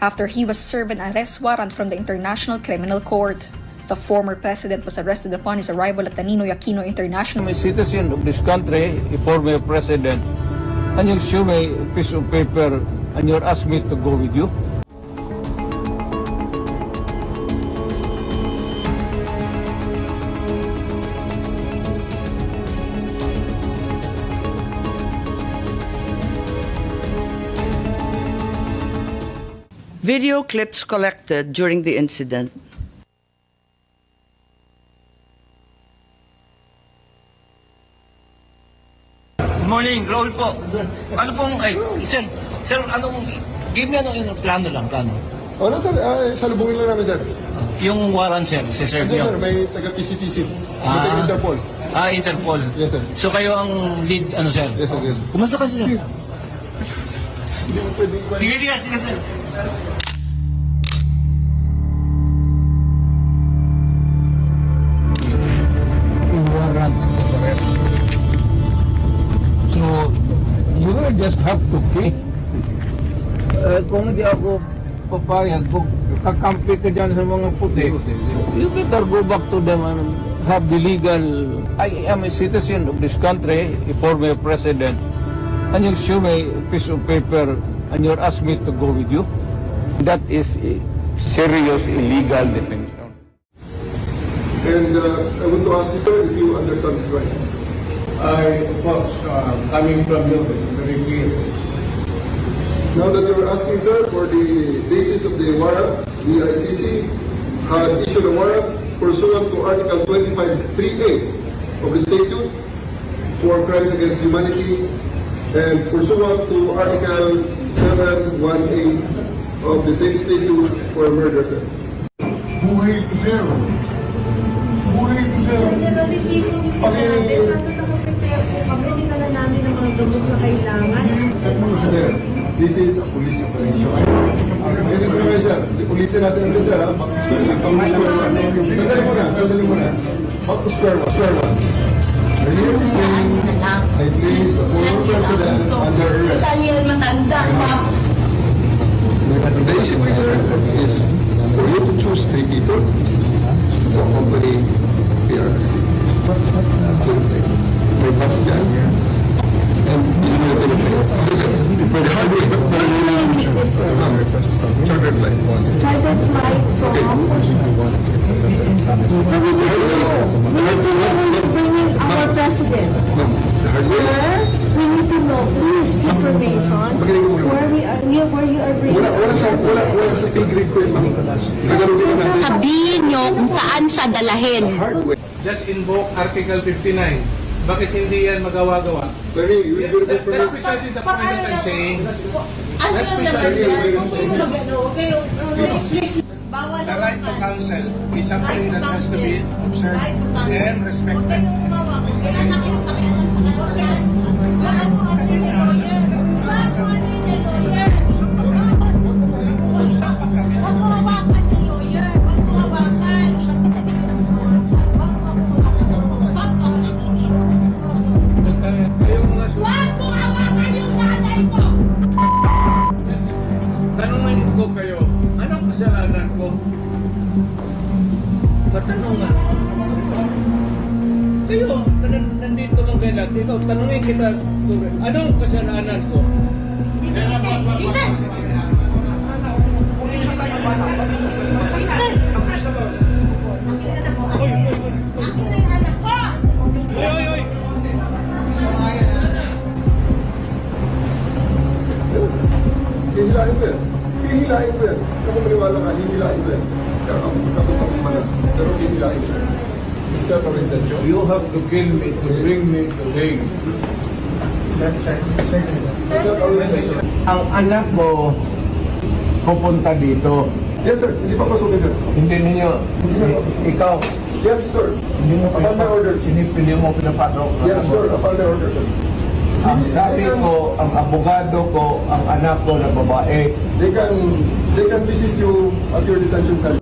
after he was served an arrest warrant from the International Criminal Court. The former president was arrested upon his arrival at the Ninoy Aquino International. I'm a citizen of this country, a former president, and you show me a piece of paper and you're asking me to go with you? Video clips collected during the incident. Good morning, Raul po. Ano pong, sir, give me plano lang. Ano sir, salubungin lang namin sir. Yung warrant sir, si-serve nyo. Sir, may taga-PCTC, may taga-Interpol. Interpol. Yes sir. So kayo ang lead, sir? Yes sir, yes sir. Kumusta kasi sir? Hindi mo pwedeng... Sige sir. Warrant. So, you will just have to pay. Kung hindi ako papayag, kung kakampi ka dyan sa mga puti, you better go back to them and have the legal... I am a citizen of this country, a former president, and you show me a piece of paper and you're asking me to go with you? That is a serious illegal detention. And I want to ask you sir, if you understand these rights. Of course, coming from you, it's very clear. Now that you're asking sir for the basis of the warrant, the ICC had issued a warrant pursuant to Article 25(3)(a) of the statute for crimes against humanity and pursuant to Article 7(1)(a) of the same statute for murder sir. Buhay ko sir. Buhay ko sir. Pagdating na namin ng mga gamot na kailangan. Sir, this is a police operation. Hindi ko naman sir, ulitin natin ulit sir. Sandali muna. Back to square one. Are you saying I place the former president under arrest? Daniel matanda pa. The issue sir is for you to choose 3 people to accompany here. May bus dyan. And charter flight. Chartered flight from... So we need to know bringing our president. Sir, we need to know this information where you are bringing. Wala sa pilgrim ko yung Sabihin nyo kung saan siya dalahin. Just invoke Article 59. Bakit hindi yan magawa-gawa? That's precisely the point that I'm saying. That's precisely the right to counsel is something that has to be observed and respected. Tanungin ko kayo, anong kasalanan ko? Matanong nga. Kayo, nandito lang kayo lahat. Ikaw, tanungin kita, anong kasalanan ko? Hihilain ko yan. Ako maniwala ka, hihilain ko yan. Kakapag manas. Pero hihilain ko yan. Is that our intention? You have to kill me to bring me to Hague. Ang anak mo pupunta dito. Yes sir, hindi pa pasukin sir. Hindi ninyo, ikaw, Yes sir. hindi mo Upon my order. hindi mo pinapasok. Yes sir, upon my order sir. Ang sabi ko, ang abogado ko, ang anak ko na babae. They can visit you at your detention cell.